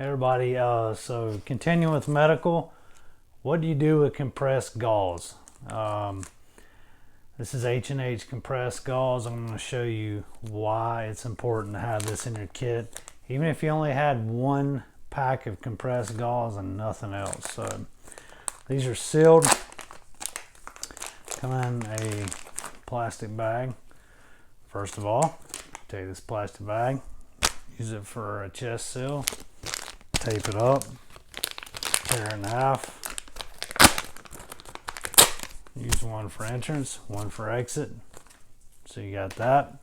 Hey everybody, so continuing with medical, what do you do with compressed gauze? This is H&H compressed gauze. I'm going to show you why it's important to have this in your kit, even if you only had one pack of compressed gauze and nothing else. So these are sealed, come in a plastic bag. First of all, take this plastic bag, use it for a chest seal. Tape it up, tear it in half. Use one for entrance, one for exit. So you got that.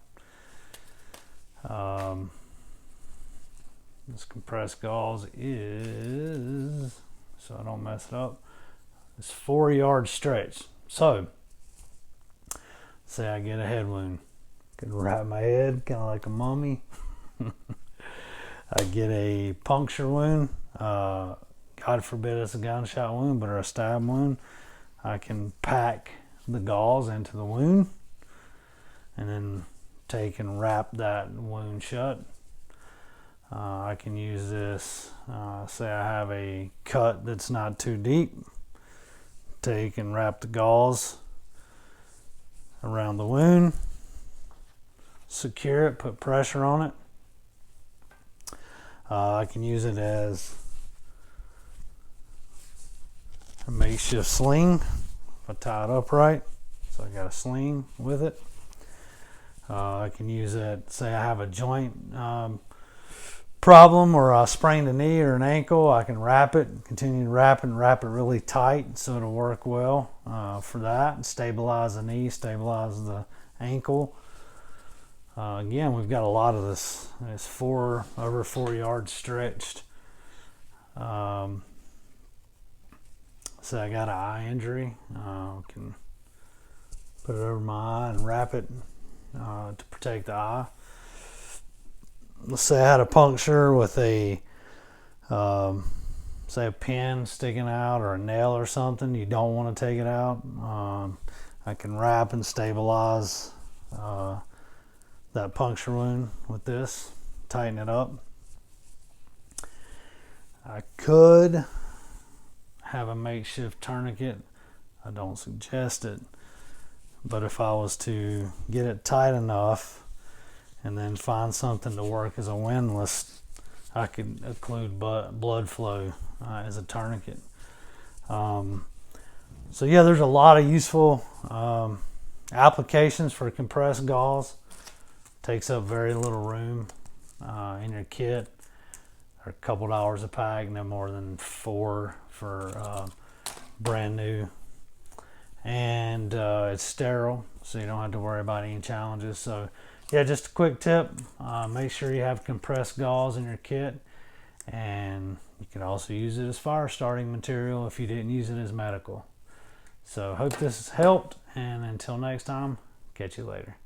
This compressed gauze is, so I don't mess it up, it's 4-yard stretch. So, say I get a head wound. Could wrap my head kind of like a mummy. I get a puncture wound, God forbid it's a gunshot wound, but or a stab wound. I can pack the gauze into the wound and then take and wrap that wound shut. I can use this, say I have a cut that's not too deep, take and wrap the gauze around the wound, secure it, put pressure on it. I can use it as a makeshift sling if I tie it up right. So I got a sling with it. I can use it, say I have a joint problem or I sprained a knee or an ankle, I can wrap it, continue to wrap it and wrap it really tight so it'll work well for that. Stabilize the knee, stabilize the ankle. Again, we've got a lot of this. It's over 4 yards stretched. So I got an eye injury. Can put it over my eye and wrap it to protect the eye. Let's say I had a puncture with a, say a pin sticking out or a nail or something. You don't want to take it out. I can wrap and stabilize that puncture wound with this, tighten it up. I could have a makeshift tourniquet. I don't suggest it, but if I was to get it tight enough and then find something to work as a windlass, I could occlude blood flow as a tourniquet. So yeah, there's a lot of useful applications for compressed gauze. Takes up very little room in your kit. They're a couple dollars a pack, no more than 4 for brand new. And it's sterile, so you don't have to worry about any challenges. So yeah, just a quick tip, make sure you have compressed gauze in your kit, and you can also use it as fire starting material if you didn't use it as medical. So hope this has helped, and until next time, catch you later.